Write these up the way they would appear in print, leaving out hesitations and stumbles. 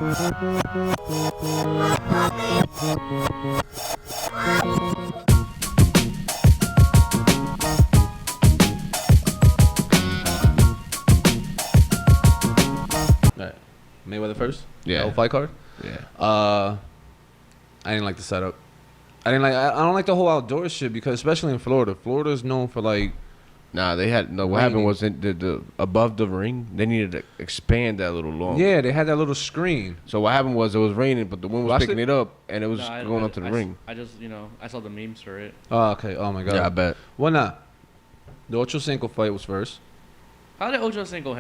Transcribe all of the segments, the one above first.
Right. Mayweather first? Yeah. Whole fight card? Yeah. I didn't like the setup. I don't like the whole outdoor shit because especially in Florida. Florida's known for like Nah, they had no. What happened was the above the ring, they needed to expand that a little longer. Yeah, they had that little screen. So what happened was it was raining, but the wind was picking it up, and it was going up to the ring. I just, I saw the memes for it. Oh, okay. Oh my god. Yeah, I bet. Well, not. The Ocho Cinco fight was first. How did Ocho Cinco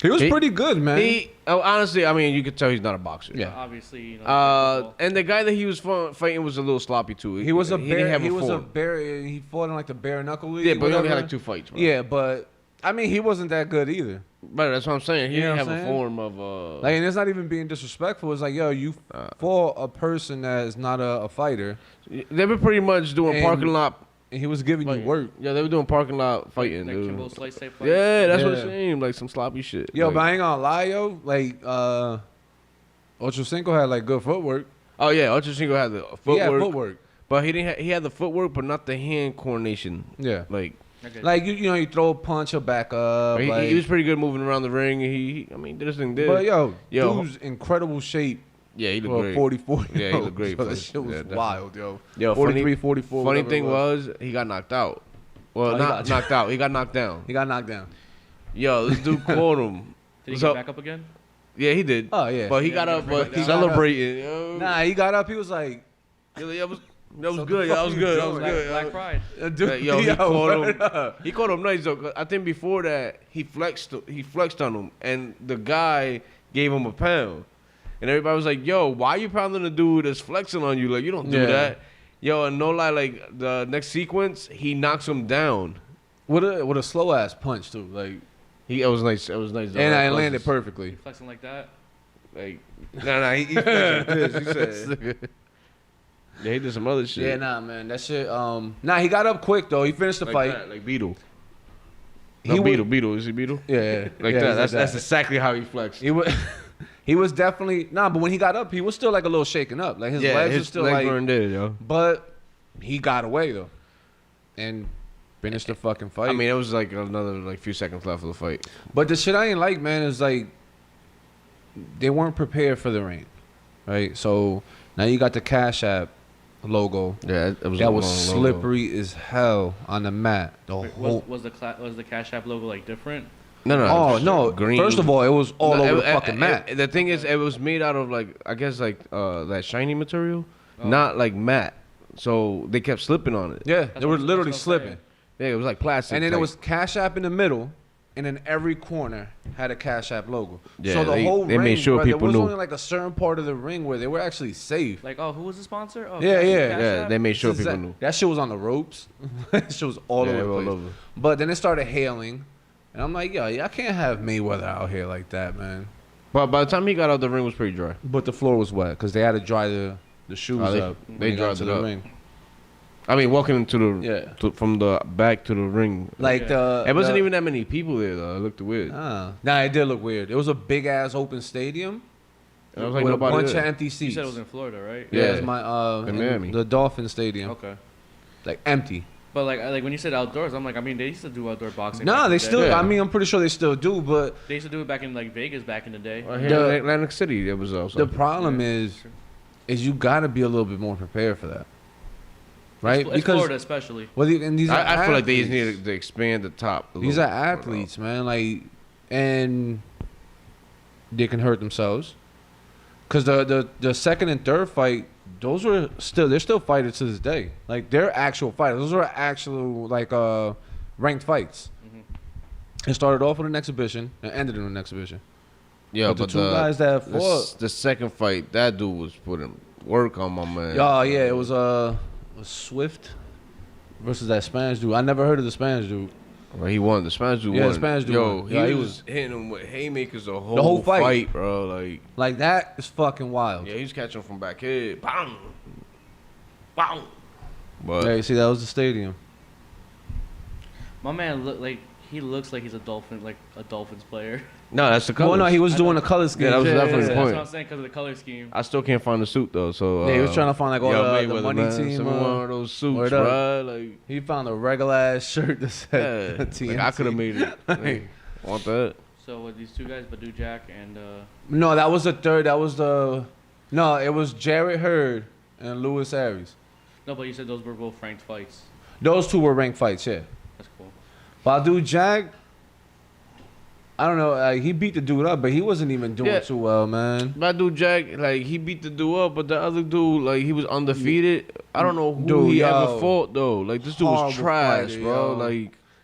He was pretty good, man. Honestly, I mean, you could tell he's not a boxer. Yeah. Obviously, and the guy that he was fighting was a little sloppy too. He was a bear. He was a bear. He fought in like the bare knuckle league. Yeah, but he only had like 2 fights. Bro. Yeah, but I mean, he wasn't that good either. But that's what I'm saying. He didn't have a form of like, and it's not even being disrespectful. It's like, yo, you fought a person that is not a fighter. They were pretty much doing parking lot. And he was giving you work. Yeah, they were doing parking lot fighting, like dude. Kimbo Slice type fight. Yeah, that's what it seemed like, some sloppy shit. Yo, but I ain't gonna lie, yo. Like, Ocho Cinco had like good footwork. Oh yeah, Ocho Cinco had the footwork. He had footwork, but he had the footwork, but not the hand coordination. Yeah, like you throw a punch, he'll back up. He was pretty good moving around the ring. He did his thing. But yo, dude's incredible shape. Yeah, he looked great. 44. Yeah, he looked great. So that shit was wild, yo. 43, 44. Funny thing was, he got knocked out. Well, not knocked out. He got knocked down. He got knocked down. Yo, this dude called him. Did he get back up again? Yeah, he did. Oh, yeah. But he got up, celebrating. Yo. Nah, he got up. He was like, that was good. That was good. Black Pride. Dude, yo, he called him nice though. 'Cause I think before that he flexed on him, and the guy gave him a pound, and everybody was like, "Yo, why you pounding a dude that's flexing on you? Like you don't do that." Yo, and no lie, like the next sequence, he knocks him down with a slow ass punch too. Like it was nice. It was nice. And I landed perfectly. You flexing like that? Like nah, he flexed like this. He said. Yeah, he did some other shit. Yeah, nah, man, that shit. Nah, he got up quick though. He finished the fight. That, like Beetle. Beetle. Is he Beetle? Yeah. Like that. That's exactly how he flexed. He was definitely but when he got up, he was still like a little shaken up. Like his legs were still like weren't dead, yo. But he got away though, and finished the fucking fight. I mean, it was like another few seconds left of the fight. But the shit I ain't like, man, is like they weren't prepared for the rain, right? So now you got the Cash App logo. Yeah, that was slippery as hell on the mat. Was the Cash App logo like different? No. Oh no! Green. First of all, it was all over the fucking mat. The thing is, it was made out of that shiny material, not like matte. So they kept slipping on it. Yeah, they were literally slipping. Yeah, it was like plastic. And then it was Cash App in the middle, and then every corner had a Cash App logo. Yeah, so the whole they ring, made sure people there was knew. only like a certain part of the ring where they were actually safe. Like, who was the sponsor? Oh, Yeah. They made sure people knew. That shit was on the ropes. That shit was all over the place. But then it started hailing. And I'm like, yo, I can't have Mayweather out here like that, man. But by the time he got out, the ring was pretty dry. But the floor was wet because they had to dry the shoes up. They dried to it the up. ring. I mean, walking into from the back to the ring. Like it wasn't even that many people there though. It looked weird. Nah, it did look weird. It was a big ass open stadium. And I was like, with a bunch there. of empty seats. You said it was in Florida, right? Yeah, it's my in Miami, the Dolphin Stadium. Okay. Like empty. But like when you said outdoors, I'm like, I mean, they used to do outdoor boxing. Nah, they still. I mean, I'm pretty sure they still do, but they used to do it back in like Vegas back in the day. Here in Atlantic City, it was also. The problem is you got to be a little bit more prepared for that, right? It's Florida, especially. Well, and these I feel like they just need to expand the top. These are athletes, man. Like, and they can hurt themselves. Cause the second and third fight, they're still fighters to this day. Like they're actual fighters. Those are actual ranked fights. Mm-hmm. It started off with an exhibition and ended in an exhibition. Yeah, but the two guys that fought, the second fight, that dude was putting work on my man. Oh yeah, it was Swift versus that Spanish dude. I never heard of the Spanish dude. Well, he won. The Spanish dude won. Yeah, the Spanish dude won. He was hitting him with haymakers the whole fight, bro. Like that is fucking wild. Yeah, he was catching him from back here. Bang! Bang! But yeah, you see, that was the stadium. My man looks like he's a Dolphins player. No, that's the color. Well, no, he was doing the color scheme. Yeah, that was definitely the That's point. what I'm saying because of the color scheme. I still can't find the suit though. So Yeah, he was trying to find like all the money man, team. Some one of those suits, word up. bro. Like, He found a regular ass shirt that said yeah, TNT. like I could have made it. Like, want that? So with these two guys, Badu Jack and No, that was the third. That was the. No, it was Jarrett Hurd and Louis Aries. no, but you said those were both ranked fights. Those two were ranked fights, yeah. That's cool. Badu Jack, I don't know. He beat the dude up, but he wasn't even doing too well, man. That dude Jack, like he beat the dude up, but the other dude, like he was undefeated. I don't know who Dude, he yo. ever fought though. Like this dude was Horrible trash, fighter, bro. yo.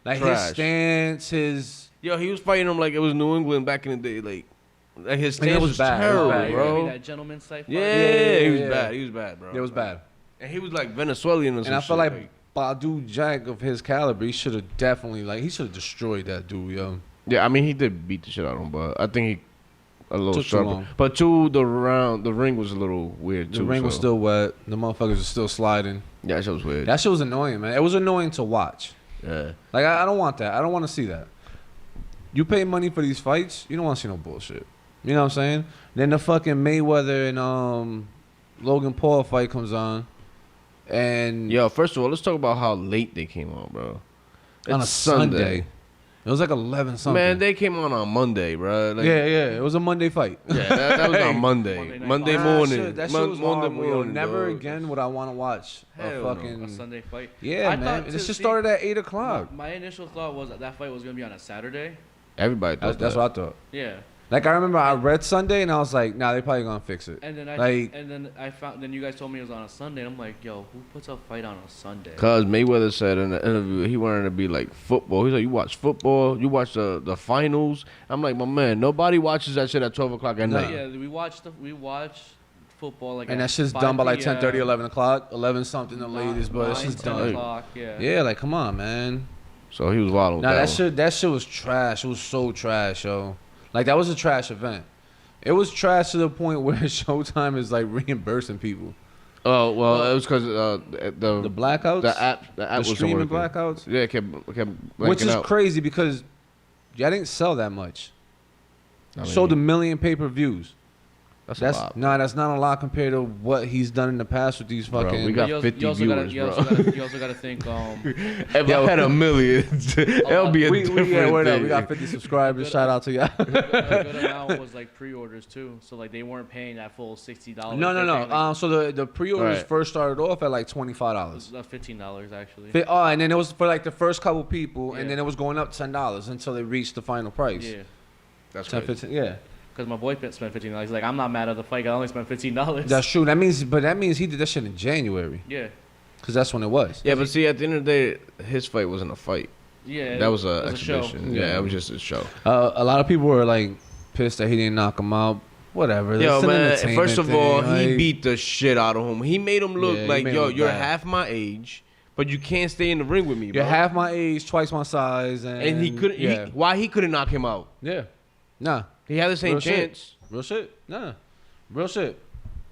Like His trash. stance, his. Yo, he was fighting him like it was New England back in the day. Like his And it stance was was bad. It was terrible, bad, yeah. bro. That gentleman's type fight. Yeah, he was yeah. bad. He was bad, bro. It was bad. And he was like Venezuelan or some And I feel shit, like Badu Jack of his caliber, he should have definitely he should have destroyed that dude, yo. yeah, I mean he did beat the shit out of him, but I think he a little Took too sharper. long. But the ring was a little weird The too. ring was so- still wet. The motherfuckers were still sliding. yeah, that shit was weird. That shit was annoying, man. It was annoying to watch. Yeah. Like I don't want that. I don't want to see that. You pay money for these fights, you don't want to see no bullshit. You know what I'm saying? Then the fucking Mayweather and Logan Paul fight comes on, and Yo, first of all, let's talk about how late they came on, bro. on a It's Sunday. It was like 11 something. Man, they came on Monday, bro. Like, yeah, it was a Monday fight. yeah, that was on Monday. Monday night. Monday morning. That shit was Monday horrible, yo. morning. Never dog. again would I want to watch Hell a no. fucking. A Sunday fight. Yeah, I man. thought This to shit see- started at 8 o'clock. My initial thought was that fight was gonna be on a Saturday. Everybody thought That's that. what I thought. Yeah. Like I remember I read Sunday and I was like, nah, they probably gonna fix it. And then I found. Then you guys told me it was on a Sunday. And I'm like, yo, who puts a fight on a Sunday? Cause Mayweather said in the interview he wanted to be like football. He's like, you watch football, you watch the finals. I'm like, my man, nobody watches that shit at 12 o'clock at Nah. night. Yeah, we watch football like. And at that shit's 5 done by like p.m. 10:30, 11 o'clock, 11 something the latest, but it's 9, just 10 done. o'clock, yeah. Yeah, like come on, man. So he was wild with Nah, that. that shit was trash. It was so trash, yo. Like that was a trash event. It was trash to the point where Showtime is like reimbursing people. Oh well, it was because the The blackouts, the app the was streaming working. blackouts, Yeah, it kept which blanking is out. crazy because y'all didn't sell that much. I mean, Sold a million pay-per-views. That's That's a lot. that's not a lot compared to what he's done in the past with these Bro, fucking. we got You 50 also viewers, you bro. also gotta think. If I had a million, it'll be a different word up. thing. We got 50 subscribers. Shout out to y'all. a good amount was like pre-orders too, so like they weren't paying that full $60. No. So the pre-orders Right. first started off at like $25. $15 actually. Oh, and then it was for like the first couple people, Yeah. and then it was going up $10 until they reached the final price. Yeah, That's 10, crazy. 15, yeah. because my boy spent $15. He's like, I'm not mad at the fight. I only spent $15. That's true. That means he did that shit in January, yeah, because that's when it was. Yeah, but see, at the end of the day, his fight wasn't a fight. yeah. That was it an a show. exhibition. Yeah. Yeah, it was just a show. A lot of people were like pissed that he didn't knock him out. Whatever. Yo, It's an man, entertainment first of all, thing, he like- beat the shit out of him. He made him look Yeah, he like, made yo, him look you're bad. half my age, but you can't stay in the ring with me, bro. You're half my age, twice my size, and he couldn't. Yeah. Why he couldn't knock him out? Yeah. Nah. He had the same Real shit. chance. Real shit. Nah. Real shit.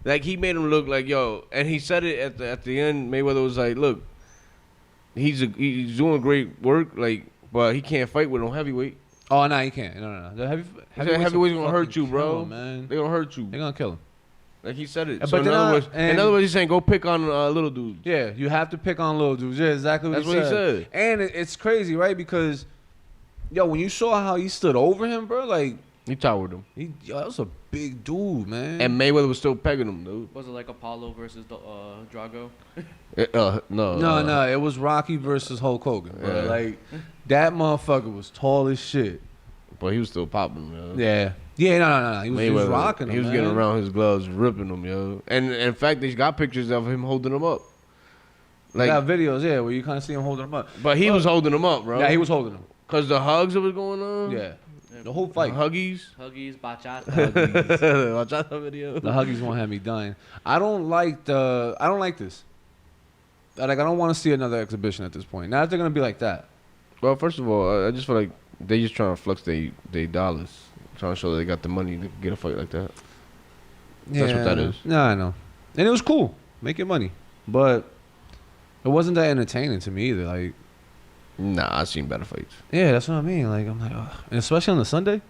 Like he made him look like, yo, and he said it at the end. Mayweather was like, look, he's doing great work, like, but he can't fight with no heavyweight. Oh, no, he can't. No. The Heavyweight's gonna hurt you, fucking bro. kill him, man. They're gonna hurt you. They're gonna kill him. Like he said it. But So in then other words, he's saying go pick on little dudes. Yeah, you have to pick on little dudes. Yeah, exactly what That's he what he said. said. And it's crazy, right? Because, yo, when you saw how he stood over him, bro, like, He towered him, that was a big dude, man. and Mayweather was still pegging him, dude. Was it like Apollo versus Drago? No, it was Rocky versus Hulk Hogan, bro. Yeah. Like, that motherfucker was tall as shit. But he was still popping, yo. Yeah. Yeah, no. He was Mayweather, rocking him, he was man. getting around his gloves, ripping them, yo. And in fact, they got pictures of him holding them up. Like, Like, got videos, yeah, where you kind of see him holding him up. but he was holding them up, bro. Yeah, he was holding him. Cause the hugs that was going on. Yeah. The whole fight. Huggies. Huggies, bachata. Watch out that video. The Huggies won't have me dying. I don't like this. Like, I don't want to see another exhibition at this point. Now that they're gonna be like that. Well, first of all, I just feel like they just trying to flex they dollars, trying to show they got the money to get a fight like that. That's what that is. No, I know. And it was cool, making money, but it wasn't that entertaining to me either. Like, Nah, I've seen better fights. yeah, that's what I mean. Like, I'm like, ugh. And especially on the Sunday.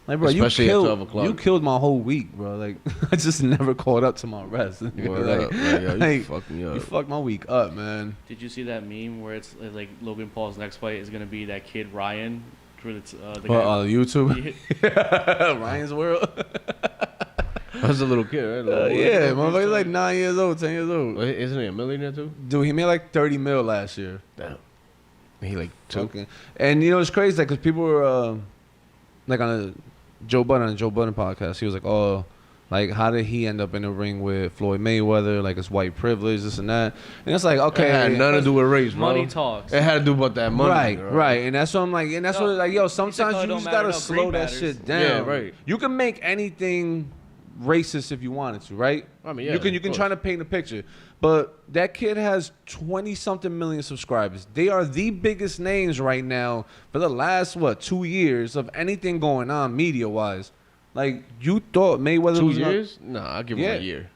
Like, bro, Especially at 12 o'clock. you killed my whole week, bro. Like, I just never caught up to my rest. Word like, up, man. Yo, you like, fucked me you up. fucked my week up, man. Did you see that meme where it's like Logan Paul's next fight is gonna be that kid Ryan? For the guy. YouTube? Yeah. Ryan's World? I was a little kid, right? Yeah, motherfucker's like 9 years old, 10 years old. Wait, isn't he a millionaire too? Dude, he made like 30 mil last year. Damn. He like two. Okay. And you know, it's crazy, like, because people were, like, on the Joe Budden podcast, he was like, oh, like, how did he end up in the ring with Floyd Mayweather? Like, it's white privilege, this and that. And it's like, okay. It had nothing to do with race, bro. Money talks. It had to do about that money. Right, bro. right. And that's what I'm like, and that's what, like, yo, sometimes it you don't just matter gotta enough slow green that matters. shit down. Yeah, right. You can make anything racist if you wanted to, right? I mean, yeah, you can of try course. to paint a picture. But that kid has 20-something million subscribers. They are the biggest names right now for the last, 2 years of anything going on media-wise. Like, you thought Mayweather 2 was not- years? Nah, I'll give him Yeah. a year.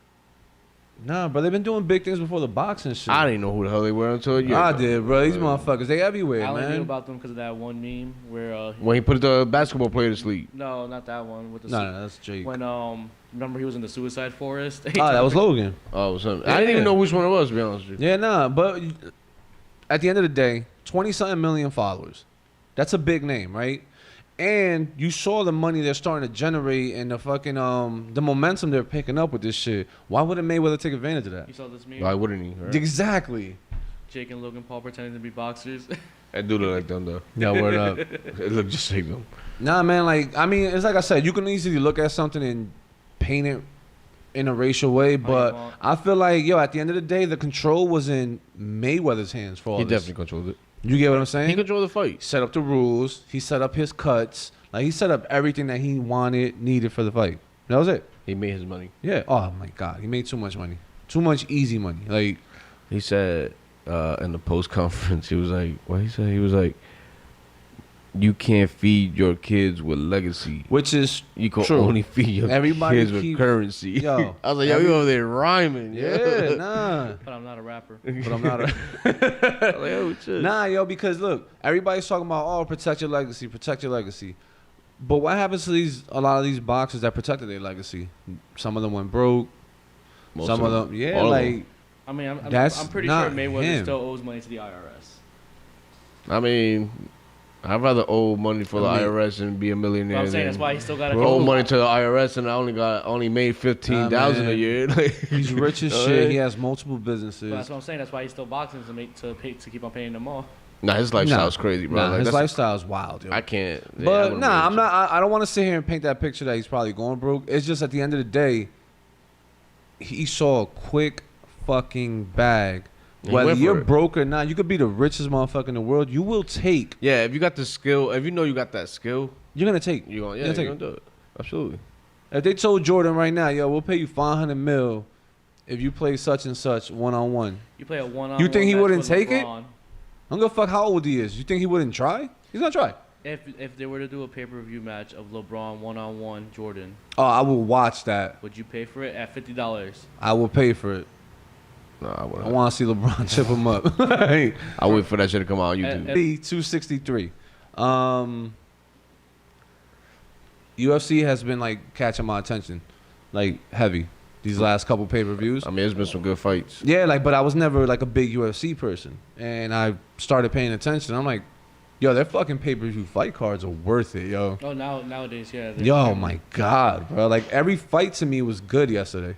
Nah, bro, they've been doing big things before the boxing shit. I didn't know who the hell they were until a year I ago. did, bro. These motherfuckers, they everywhere, I only knew man. about them because of that one meme where When he put the basketball player to sleep. no, not that one with the No, that's Jake. when remember he was in the suicide forest. Oh, that was Logan. Oh, something. Yeah. I didn't even know which one it was, to be honest with you. Yeah, nah, but at the end of the day, 20-something million followers. That's a big name, right? And you saw the money they're starting to generate and the fucking the momentum they're picking up with this shit. Why wouldn't Mayweather take advantage of that? You saw this meme? Why wouldn't he? Right? Exactly. Jake and Logan Paul pretending to be boxers. That do look like them, though. Yeah, word up. It looked just like them. Nah, man, like, I mean, it's like I said, you can easily look at something and paint it in a racial way, but want. I feel like, yo, at the end of the day, the control was in Mayweather's hands for all He this. definitely controlled it. You get what I'm saying? He controlled the fight. Set up the rules. He set up his cuts. Like, he set up everything that he needed for the fight. That was it. He made his money. Yeah. Oh my God, he made too much money. Too much easy money. Like, He said in the post conference, he was like, what he said? He was like, you can't feed your kids with legacy. which is You can true. only feed your Everybody kids with keeps- currency. Yo, I was like, yo, you over there rhyming. yeah, nah. But I'm not a rapper. But I'm not a. I was like, oh, shit. Nah, yo, because look, everybody's talking about, oh, protect your legacy, protect your legacy. But what happens to a lot of these boxers that protected their legacy? Some of them went broke. Most Some of them, yeah, all of like, them. I mean, That's I'm pretty sure not Mayweather him. still owes money to the IRS. I mean, I'd rather owe money for the I mean- IRS and be a millionaire. But I'm saying than that's why he still got to owe money to the IRS and I only made 15,000 a man. year. Like, he's rich as All shit. right. He has multiple But businesses. that's what I'm saying. That's why he's still boxing to keep on paying them all. Nah, his lifestyle's crazy, bro. Nah, Like, his that's- lifestyle is wild, yo. I can't. yeah, I But wouldn't nah, be I'm able to. not. I don't want to sit here and paint that picture that he's probably going broke. It's just at the end of the day, he saw a quick fucking bag. He Whether went for you're it. broke or not, you could be the richest motherfucker in the world. You will take. Yeah, if you got the skill, if you know you got that skill, You're gonna take. you're going Yeah, to take do it. Absolutely. If they told Jordan right now, yo, we'll pay you 500 mil if you play such and such 1-on-1. You play a one-on-one. You think he match wouldn't with take it? LeBron. I don't give a fuck how old he is. You think he wouldn't try? He's gonna try. If they were to do a pay-per-view match of LeBron one-on-one Jordan, Oh, I will watch that. would you pay for it at $50? I will pay for it. No, I I wouldn't. want to see LeBron chip him up. I wait for that shit to come out on YouTube. 263. UFC has been like catching my attention, like heavy. These last couple pay-per-views. I mean, there's been some good fights. Yeah, like, but I was never like a big UFC person, and I started paying attention. I'm like, yo, their fucking pay-per-view fight cards are worth it, yo. Oh, nowadays, yeah. they're- Yo, my God, bro. Like, every fight to me was good yesterday.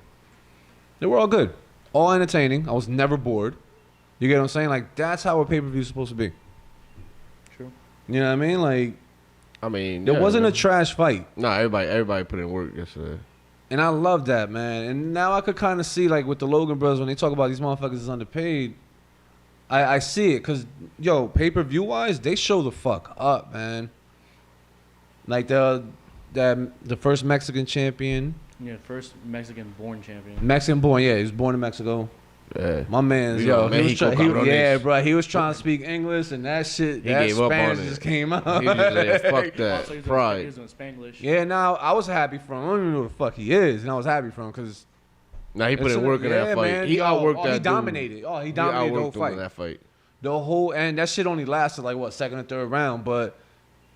They were all good. All entertaining. I was never bored. You get what I'm saying? Like, that's how a pay-per-view is supposed to be. True. You know what I mean? Like, I mean, there yeah, wasn't man. a trash fight. Nah, everybody put in work yesterday. And I love that, man. And now I could kind of see, like, with the Logan brothers, when they talk about these motherfuckers is underpaid, I see it. Because, yo, pay-per-view-wise, they show the fuck up, man. Like, the first Mexican champion. Yeah, first Mexican-born champion. Mexican born, yeah, he was born in Mexico. Yeah. My man's, We yo, know he was Mexico, cabrones. yeah, bro, he was trying to speak English, and that shit, He that gave up on Spanish it. just came out. He was just like, fuck Also, that. he was Pride. doing Spanglish. Yeah, now I was happy for him. I don't even know who the fuck he is, and I was happy for him because Nah, he put in work in that fight. He outworked that He dude. dominated. Oh, he dominated the whole outworked him in fight. that fight. The whole, and that shit only lasted like what, second or third round, but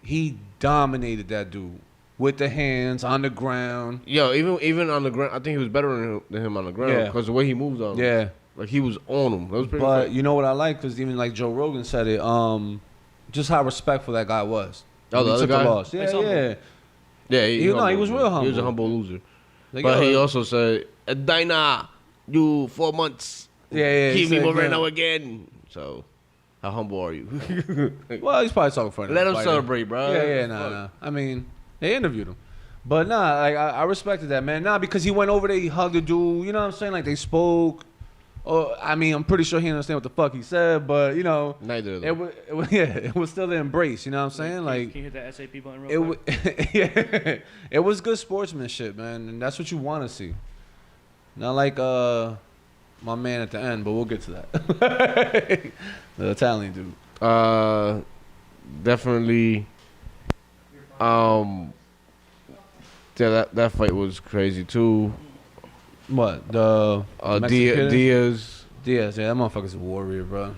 he dominated that dude. with the hands on the ground. Yo, even on the ground, I think he was better than him on the ground Yeah. because the way he moved on him. Yeah. Like he was on him. That was pretty But funny. you know what I like? Because even like Joe Rogan said it, just how respectful that guy was. Oh, the He other took guy? the loss. He's Yeah, humble. yeah. Yeah, He was real He was humble. a humble loser. Like, But yo, he also said, Dinah, you 4 months. Yeah, he Keep me said, moving yeah. now again. So, how humble are you? Well, he's probably talking for Let him fighter. celebrate, bro. Yeah, nah. I mean, they interviewed him. But nah, like I respected that, man. Nah, because he went over there, he hugged the dude. You know what I'm saying? Like they spoke. Oh, I mean, I'm pretty sure he didn't understand what the fuck he said, but you know, Neither of it them. was yeah, it was still the embrace. You know what I'm saying? Like Can you hit that SAP button it, real quick? yeah, it was good sportsmanship, man, and that's what you want to see. Not like my man at the end, but we'll get to that. The Italian dude. Definitely. Yeah, that fight was crazy too. What the Mexican kid? Diaz. Diaz, yeah, that motherfucker's a warrior, bro.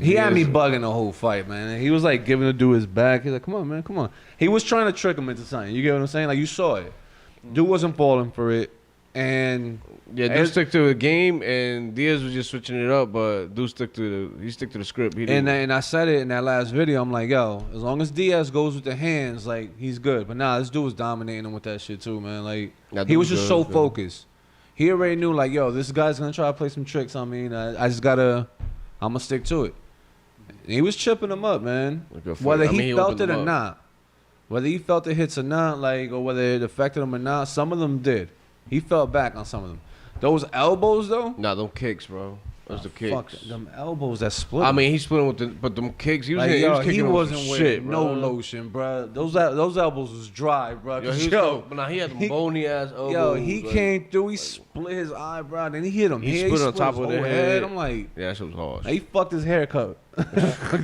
He had me bugging the whole fight, man. He was like giving the dude his back. He's like, "Come on, man, come on." He was trying to trick him into something. You get what I'm saying? Like you saw it. Dude wasn't falling for it, and Yeah, dude stick to the game, and Diaz was just switching it up. But dude stick to the script. He didn't. and I said it in that last video. I'm like, yo, as long as Diaz goes with the hands, like he's good. But nah, this dude was dominating him with that shit too, man. Like That he dude was just good, so good. focused. He already knew, like, yo, this guy's gonna try to play some tricks on me, and I just I'm gonna stick to it. And he was chipping him up, man. A good fight. Whether I mean, he he felt opened it him or up. not, whether he felt the hits or not, like, or whether it affected him or not, some of them did. He fell back on some of them. Those elbows, though. Nah, them kicks, bro. Those the kicks. Fuck them elbows that split. I him. mean, he's splitting with but them kicks. He was, like, hitting, yo, he was he kicking wasn't with with shit, no bro. lotion, bro. Those elbows was dry, bro. Yo, he was but nah, he had them he- bony ass elbows. Yo, he like, came through. He split his eyebrow. Then he hit him. He here, split on top his of the whole head. I'm like, Yeah, that shit was hard. he fucked his haircut.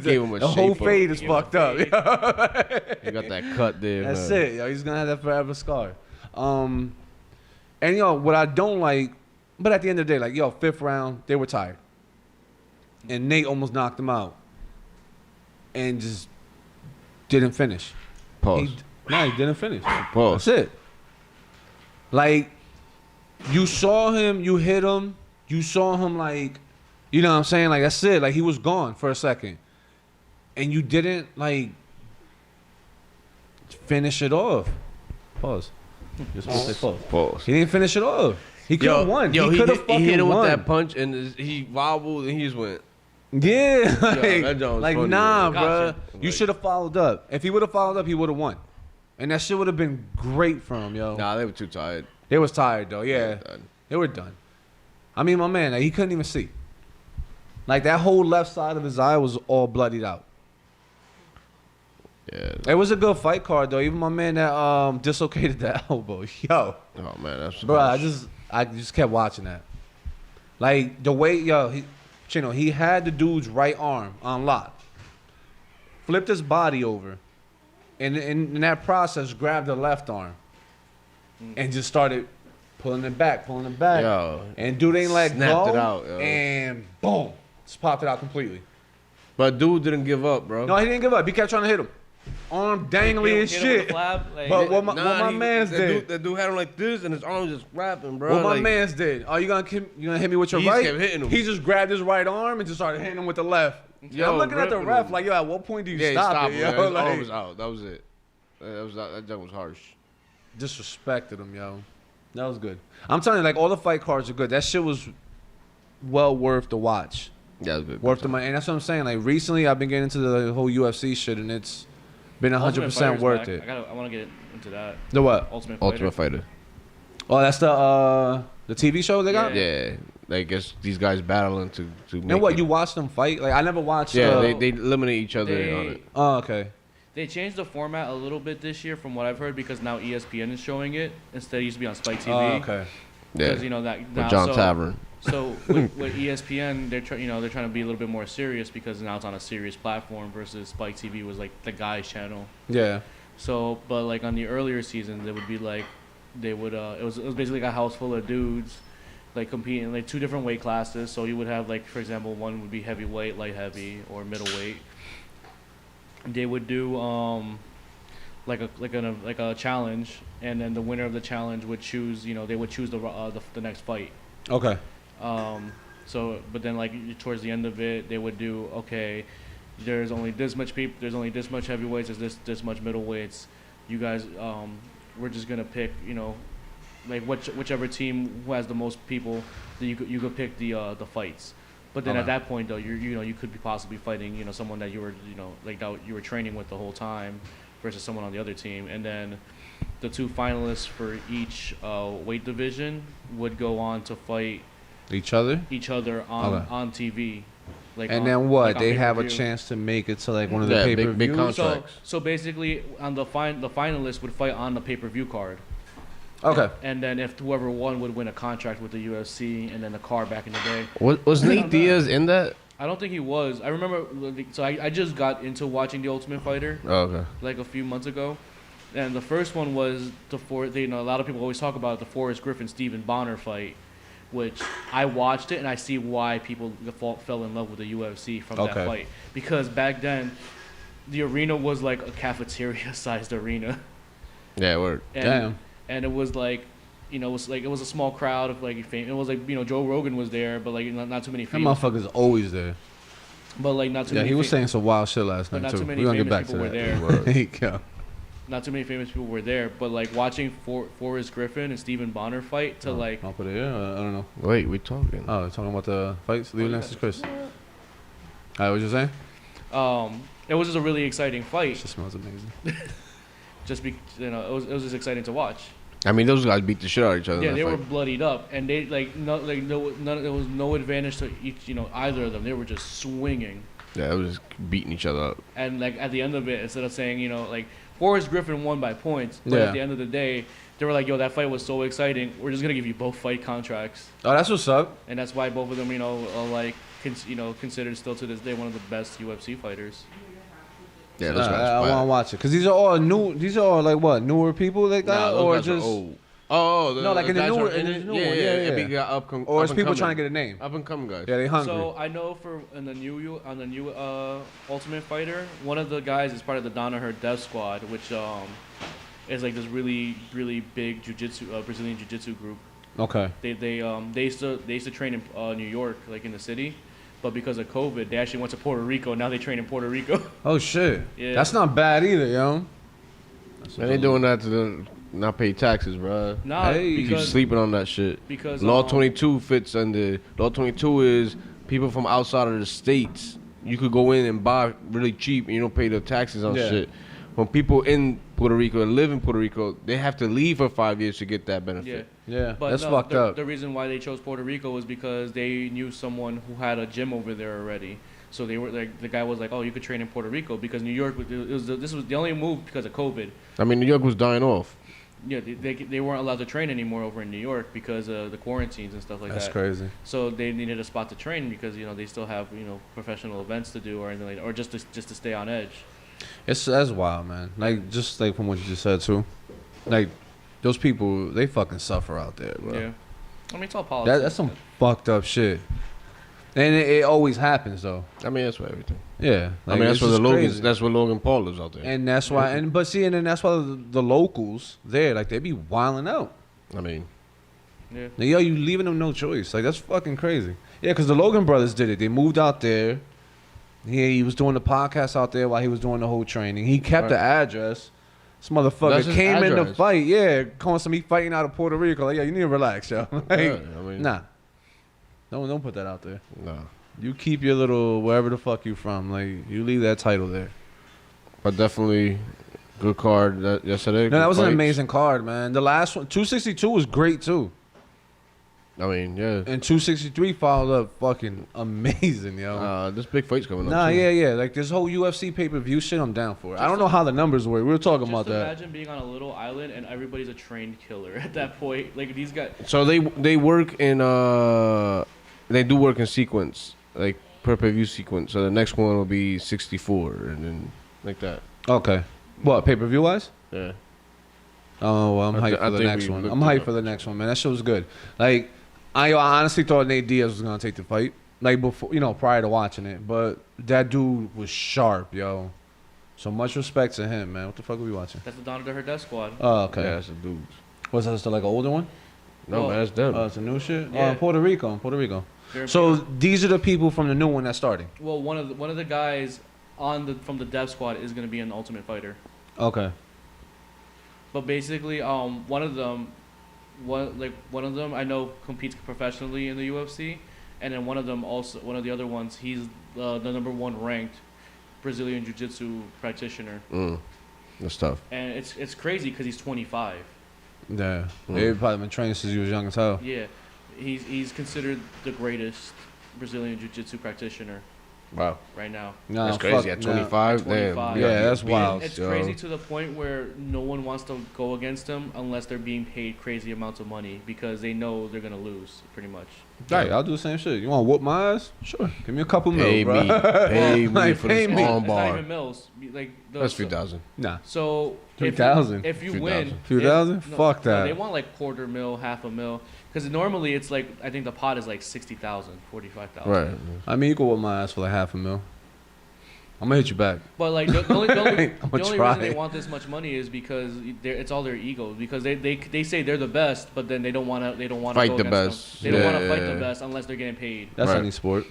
Gave him a the whole shape up. fade is Gave him a fucked up. fade. He got that cut there. That's man. it, yo. He's gonna have that forever scar. And yo, what I don't like, but at the end of the day, like, yo, 5th round, they were tired, and Nate almost knocked him out, and just didn't finish. Pause. He didn't finish. Pause. That's it. Like, you saw him, you hit him, you saw him, like, you know what I'm saying? Like, that's it. Like, he was gone for a second. And you didn't, like, finish it off. Pause. You're supposed to say pause. Pause. He didn't finish it off. He could have won. Yo, he could have fucking he hit him won. with that punch, and he wobbled, and he just went. Yeah, that joint was like funny, nah, man. bro. Gotcha. You Like- should have followed up. If he would have followed up, he would have won. And that shit would have been great for him, yo. Nah, they were too tired. They was tired though. Yeah, they were done. I mean, my man, like, he couldn't even see. Like, that whole left side of his eye was all bloodied out. Yeah. It was a good fight card though. Even my man that dislocated that elbow, yo, Oh man, that's. bro. I just kept watching that. Like the way, yo, he had the dude's right arm on lock, flipped his body over, and in that process grabbed the left arm, and just started pulling it back, Yo, and dude ain't let snapped go, it out, yo. and boom, just popped it out completely. But dude didn't give up, bro. No, he didn't give up. He kept trying to hit him, arm dangly as Hit him with shit. a flab, like, But what my man's that did. Dude, that dude had him like this, and his arm was just wrapping, bro. What my like, man's did. Oh, you gonna hit me with your He just right? kept hitting him. He just grabbed his right arm and just started hitting him with the left. Yo, I'm looking at the ripping ref him. like, yo, at what point do you Yeah, he stop stopped it? him. Yo, His arm like, was out. That was it. That jump was harsh. disrespected him, yo. That was good. I'm telling you, like, all the fight cards are good. That shit was well worth the watch. Yeah, it was good. Worth the money. And that's what I'm saying. Like, recently I've been getting into the whole UFC shit, and it's been 100% Fighter's worth back. it. I want to get into that. The what? Ultimate Fighter. Ultimate Fighter. Oh, that's the TV show they got? Yeah, I guess these guys battling to make. And what, it. you watched them fight? Like, I never watched Yeah, the... they eliminate each other They- on it. Oh, okay. They changed the format a little bit this year, from what I've heard, because now ESPN is showing it instead. It used to be on Spike TV. Oh, okay. Yeah, Because you know that now, with John so, Tavern. So with ESPN, they're they're trying to be a little bit more serious because now it's on a serious platform versus Spike TV was like the guys channel. Yeah. So, but like on the earlier seasons, it would be like they would it was basically like a house full of dudes like competing in like 2 different weight classes. So you would have, like, for example, one would be heavyweight, light heavy, or middleweight. They would do like a challenge, and then the winner of the challenge would choose. They would choose the next fight. Okay. So, but then like towards the end of it, they would do okay. There's only this much people. There's only this much heavyweights. There's this much middleweights. You guys, we're just gonna pick. Like whichever team who has the most people, then you could pick the fights. But then at that point though, you could be possibly fighting someone that you were like that you were training with the whole time, versus someone on the other team, and then the 2 finalists for each weight division would go on to fight each other on TV. And then what? They have a chance to make it to like one of the pay-per-views. Big contracts. So basically, on the finalists would fight on the pay-per-view card. Okay. And then if whoever won would win a contract with the UFC, and then the card back in the day. Was Nate Diaz in that? I don't think he was. I remember. So I just got into watching The Ultimate Fighter. Oh, okay. Like a few months ago, and the first one was a lot of people always talk about the Forrest Griffin Stephen Bonner fight, which I watched it and I see why people fell in love with the UFC from that fight, because back then the arena was like a cafeteria-sized arena. Yeah, word. Damn. And it was like, it was a small crowd of like fame. It was like Joe Rogan was there, but like not too many famous. That motherfucker's always there. But like not too many. Yeah, he was saying some wild shit last night not too. Too many We're gonna famous get back to people that. were there. Yeah. Not too many famous people were there, but like watching Forrest Griffin and Stephen Bonner fight to like. I'll put it here. I don't know. Wait, we talking? Oh, talking about the fights. Leave it next to Chris. All right, what you saying? It was just a really exciting fight. It smells amazing. It was just exciting to watch. I mean, those guys beat the shit out of each other. Yeah, they were bloodied up, and they there was no advantage to each either of them. They were just swinging. Yeah, they were just beating each other up. And like at the end of it, instead of saying like Forrest Griffin won by points, but at the end of the day, they were like, yo, that fight was so exciting. We're just gonna give you both fight contracts. Oh, that's what's up. And that's why both of them are like considered still to this day one of the best UFC fighters. Yeah, those guys. I want to watch it because these are all new. These are all like what, newer people like that, or just old. No, like in the newer, Yeah. Or it's people trying to get a name. Up and coming guys. Yeah, they hungry. So I know on the new Ultimate Fighter, one of the guys is part of the Danaher Death Squad, which is like this really really big Brazilian jiu-jitsu group. Okay. They used to train in New York, like in the city. But because of COVID, they actually went to Puerto Rico. Now they train in Puerto Rico. Oh shit! Yeah. That's not bad either, yo. Man, they doing that to not pay taxes, bro. Nah, Hey. You keep sleeping on that shit. Because Law 22 fits under. Law 22 is people from outside of the states. You could go in and buy really cheap, and you don't pay the taxes on shit. When people in Puerto Rico live in Puerto Rico, they have to leave for 5 years to get that benefit. Yeah, but that's fucked up. The reason why they chose Puerto Rico was because they knew someone who had a gym over there already. So they were like, the guy was like, "Oh, you could train in Puerto Rico," because New York this was the only move because of COVID. I mean, New York was dying off. Yeah, they weren't allowed to train anymore over in New York because of the quarantines and stuff like that. That's crazy. So they needed a spot to train because they still have professional events to do or anything like that, or just to stay on edge. That's wild, man. Like just like from what you just said too, like those people they fucking suffer out there, bro. Yeah, I mean it's all politics. That's some fucked up shit, and it always happens though. I mean, that's for everything. Yeah, like, I mean, that's it's where just crazy. Logan Paul lives out there. And that's why, and that's why the locals there, like they be wilding out. I mean, yeah. Like, yo, you leaving them no choice. Like that's fucking crazy. Yeah, because the Logan brothers did it. They moved out there. He was doing the podcast out there while he was doing the whole training. He kept the address. This motherfucker That's his came in to address. fight. Yeah, calling some fighting out of Puerto Rico. Like, yeah, you need to relax, yo. Like, yeah, I mean, nah, don't put that out there. nah. You keep your little wherever the fuck you from. Like, you leave that title there. But definitely, good card yesterday. No, that was an fights. amazing card, man. The last one, 262 was great too. I mean, yeah. And 263 followed up fucking amazing, yo. This big fight's coming up. Nah, too. yeah. Like this whole UFC pay-per-view shit, I'm down for it. I don't know how the numbers work. We were talking about Just that. imagine being on a little island and everybody's a trained killer at that point. Like these guys. So they work in they do work in sequence, like pay-per-view sequence. So the next one will be 64, and then like that. Okay. What, pay-per-view wise? Yeah. Oh, well, I'm hyped I for the think next we one. looked I'm it hyped up. for the next one, man. That shit was good. Like, I honestly thought Nate Diaz was gonna take the fight, like before, prior to watching it. But that dude was sharp, yo. So much respect to him, man. What the fuck are we watching? That's the Donna to her death squad. Oh, okay. Yeah, that's the dudes. Was that still like an older one? No, Well, man, that's them. Oh, it's a new shit. Yeah. Puerto Rico. They're- So these are the people from the new one that's starting. well, one of the guys from the death squad is gonna be an Ultimate Fighter. Okay. But basically, one of them I know competes professionally in the UFC, and then one of the other ones, he's the number 1 ranked Brazilian Jiu-Jitsu practitioner, That's tough. and it's crazy because he's 25. Yeah. They've probably been training since he was young as hell. Yeah, he's considered the greatest Brazilian Jiu-Jitsu practitioner Wow. right now. Nah, That's crazy. At 25, damn. 25. you gotta Yeah, be that's a beast, wild. It's yo. crazy to the point where no one wants to go against them unless they're being paid crazy amounts of money because they know they're gonna lose, pretty much. Right, I'll do the same shit. You want to whoop my ass? Sure. Give me a couple Pay mil, me. bro. Pay me Like, for pay this me. arm It's not even bar. mills. Like That's 3,000. Nah. So 3,000? If you 3,000. win, 3,000? if- Fuck no, that. they want like quarter mil, half a mil, because normally it's like I think the pot is like 60,000, 45,000. Right. I mean, you can whoop my ass for like half a mil. I'm gonna hit you back. But like the only, the only try. reason they want this much money is because it's all their ego. Because they say they're the best, but then they don't want to Fight go the against best. them. They don't want Yeah, to fight yeah, the yeah. best unless they're getting paid. That's Right. any sport.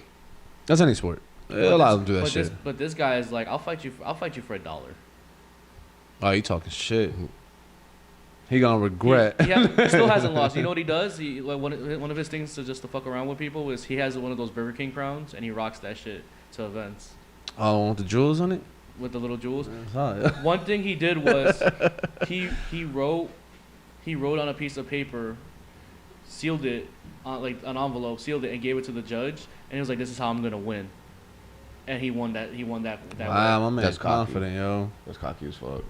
That's any sport. A But lot of them do that but shit. But this guy is like, I'll fight you for $1. Oh, you talking shit. He gonna regret. He still hasn't lost. You know what he does? He like one of his things to just to fuck around with people is he has one of those Burger King crowns and he rocks that shit to events Oh, want the jewels on it? with the little jewels. Sorry. One thing he did was he wrote on a piece of paper, sealed it on like an envelope, sealed it and gave it to the judge, and he was like, "This is how I'm gonna win," and he won that. Wow, way. my man's That's cocky. confident, yo. That's cocky as fuck.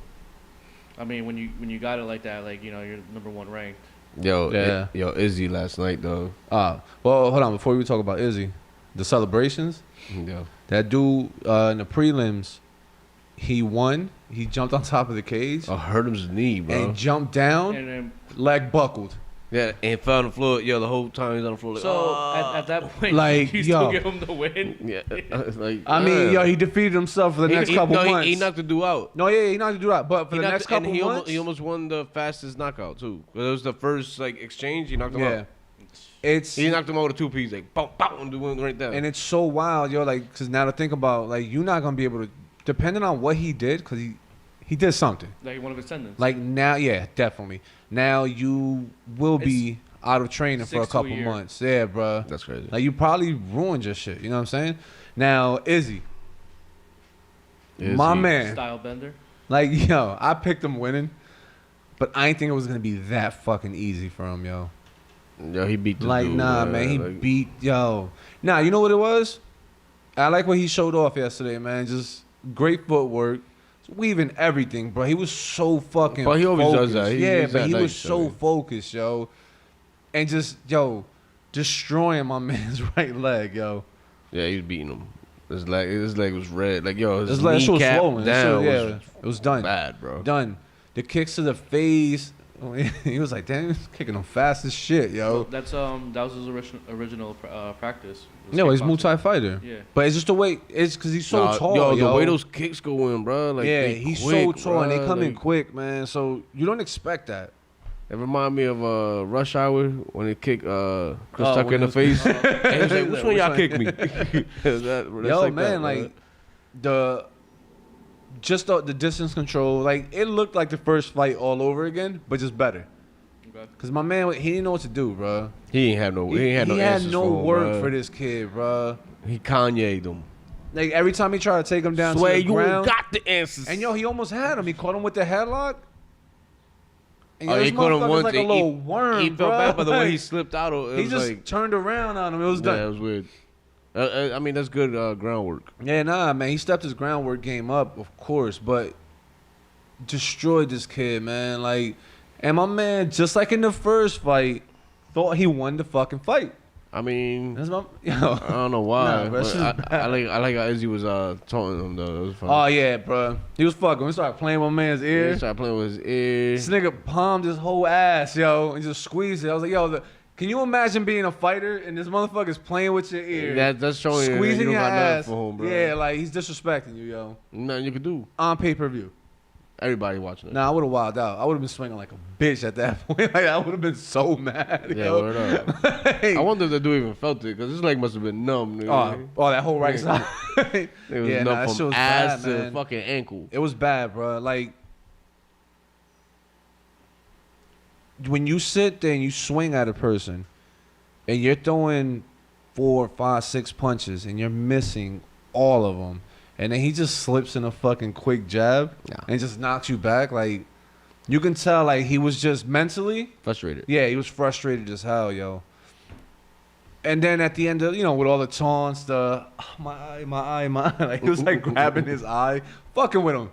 I mean, when you got it like that, like you're number 1 ranked. Yo, Yeah. yo, Izzy last night, though. Well, hold on. Before we talk about Izzy, the celebrations, Yo. that dude in the prelims, he won. He jumped on top of the cage I hurt his knee, bro. and jumped down, And then, leg buckled. Yeah, and fell on the floor. Yo, the whole time he's on the floor. Like, so "Ah." at that point, Like, you still yo. give him the win. Yeah, like. I mean, yo, he defeated himself for the next couple months. He knocked the dude out. No, yeah, he knocked the dude out. But for the next couple and he months, he almost won the fastest knockout too. It was the first like exchange. He knocked him yeah, out. it's He knocked him out with a 2-piece, like boom, boom, and the one right there. and it's so wild, yo. Like, cause now to think about, like, you're not gonna be able to, depending on what he did, cause he did something. Like one of his tendons. Like now, yeah, definitely. Now you will be out of training for a 6 to a couple year. months. Yeah, bro. That's crazy. Like you probably ruined your shit. You know what I'm saying? Now Izzy, my man. Style bender. Like yo, I picked him winning, but I didn't think it was gonna be that fucking easy for him, yo. Yo, he beat the Like dude. nah, man, he like, beat yo. Nah, you know what it was? I like what he showed off yesterday, man. Just great footwork. Weaving everything, bro. He was so fucking But he always does focused. that. Yeah, He's but that he was nice, so I mean. focused, yo. And just, yo, destroying my man's right leg, yo. Yeah, he was beating him. His leg was red. Like yo, his His leg was kneecap swollen. down Yeah, was it was done. bad, bro. Done. The kicks to the face. He was like, damn, he was kicking him fast as shit, yo. That was his original practice. Was No, he's kickboxing. Muay Thai fighter. Yeah. But it's just the way, it's because he's so Nah, tall, yo, yo. the way those kicks go in, bro. Like, yeah, they he's quick, so tall and they bruh, come in like, quick, man. So you don't expect that. It remind me of Rush Hour when he kicked Chris Oh, Tucker when in the it was- face. And he was like, which one y'all kicked me? That's Yo, like man, that, like the distance control, like it looked like the first fight all over again, but just better. Okay. Cause my man, he didn't know what to do, bro. he ain't had no He answers had no for him, work bruh. for this kid, bro. He Kanye'd him. Like every time he tried to take him down Swear to the you ground, got the answers. and yo, he almost had him. He caught him with the headlock. And Oh, yo, he this caught him motherfucker's once. like a He- little worm, he bro. felt bad by the way he Like, slipped out. It he was just like, turned around on him. It was yeah, done. it was weird. I mean, that's good groundwork. Yeah, nah, man. He stepped his groundwork game up, of course, but destroyed this kid, man. Like, and my man, just like in the first fight, thought he won the fucking fight. I mean, That's my, yo. I don't know why. Nah, bro, but that's just I like how Izzy was taunting him though. It was funny. Oh yeah, bro. He was fucking. We started playing with my man's Yeah, ear. he started playing with his ear. This nigga palmed his whole ass, yo, and just squeezed it. I was like, yo, Can you imagine being a fighter and this motherfucker's playing with your ear? That's showing you squeezing you your don't got ass. nothing for him, bro. Yeah, like he's disrespecting you, yo. Nothing you can do. On pay-per-view. Everybody watching it. Nah, I would have wilded out. I would have been swinging like a bitch at that point. Like I would have been so mad. Yeah, yo. word up. Hey. I wonder if the dude even felt it, because his leg must have been numb. Nigga. Oh, that whole right side. It was Yeah, numb that shit from was ass bad, to man. fucking ankle. It was bad, bro. Like when you sit there and you swing at a person, and you're throwing 4, 5, 6 punches, and you're missing all of them, and then he just slips in a fucking quick jab and just knocks you back. Like you can tell, like he was just mentally Frustrated. Yeah, he was frustrated as hell, yo. And then at the end of, with all the taunts, the my eye, like he was like grabbing his eye, fucking with him.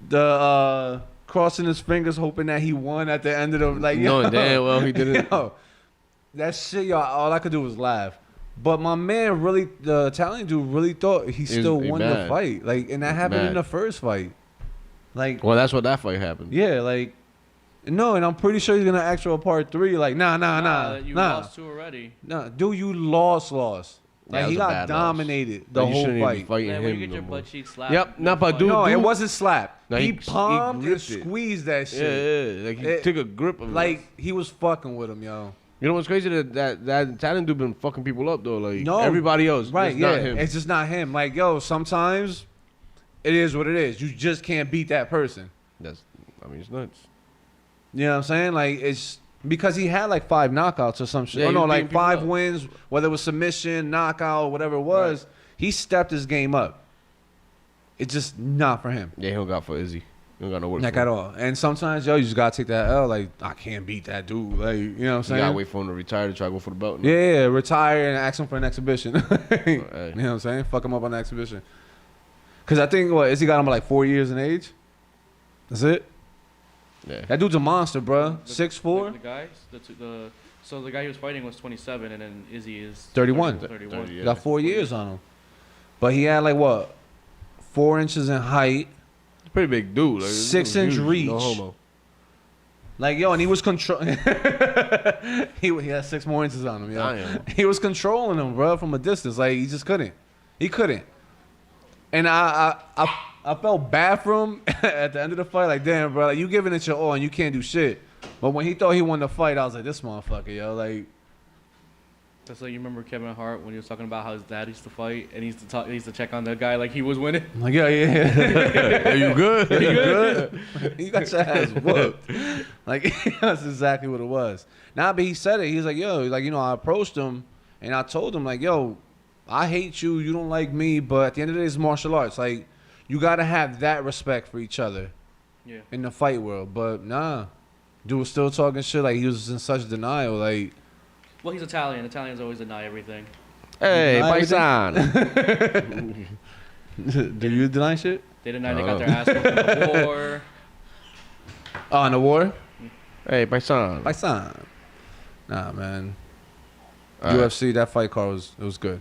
The crossing his fingers, hoping that he won at the end of the like. Knowing damn well he didn't. Yo, that shit, y'all. All I could do was laugh. But my man really, the Italian dude really thought he still won the fight. Like, and that happened in the first fight. Like, well, that's what that fight happened. Yeah, like. No, and I'm pretty sure he's gonna ask for a part 3. Like, nah. You lost 2 already. Nah, dude, you lost. Like Yeah, he got dominated the you whole shouldn't even be fight. fighting Man, him when you get no your more. butt cheek slapped. Yep, not by dude. No, it dude- wasn't slap. No, he he palmed and gripped it. squeezed that shit. Yeah, like he took a grip of it. Like he was fucking with him, yo. You know what's crazy? That Italian dude been fucking people up though. Like No, everybody else, right? It's Yeah, not him. it's just not him. Like, yo, sometimes it is what it is. You just can't beat that person. It's nuts. You know what I'm saying? Like it's because he had like 5 knockouts or some shit. Yeah, Oh he no, was like beating people 5 up. wins, whether it was submission, knockout, whatever it was. Right. He stepped his game up. It's just not for him. Yeah, he don't got for Izzy. He don't got no work. Like for at him. all. And sometimes, yo, you just gotta take that L. Like, I can't beat that dude. Like, you know what I'm You saying? gotta wait for him to retire to try to go for the belt. now. Yeah, retire and ask him for an exhibition. You know Hey. what I'm saying? Fuck him up on the exhibition. Cause I think Izzy got him like 4 years in age. That's it. Yeah. That dude's a monster, bro. 6'4". The guys, so the guy he was fighting was 27, and then Izzy is 31. 31. 30, He got 4 years on him. But he had like what? 4 inches in height. Pretty big dude. Like, 6 this inch dude's reach. No homo. Like, yo, and he was he had 6 more inches on him, yo. Damn. He was controlling him, bro, from a distance. Like, he just couldn't. He couldn't. And I felt bad for him at the end of the fight. Like, damn, bro, like, you giving it your all and you can't do shit. But when he thought he won the fight, I was like, this motherfucker, yo. Like, That's like you remember Kevin Hart when he was talking about how his dad used to fight and he used to check on the guy like he was winning. I'm like, yeah. Are you good? You good? You got your ass whooped. Like, that's exactly what it was. Nah, but he said it. He was like, yo, like, I approached him and I told him, like, yo, I hate you. You don't like me. But at the end of the day, it's martial arts. Like, you got to have that respect for each other in the fight world. But nah, dude was still talking shit. Like, he was in such denial. Like, Well, he's Italian. Italians always deny everything. Hey, Deny paisan. do you deny shit? They deny they got their ass whooped in the war. Oh, in the war? Hey, paisan. Like, son. Nah, man. All right. UFC, that fight card was good.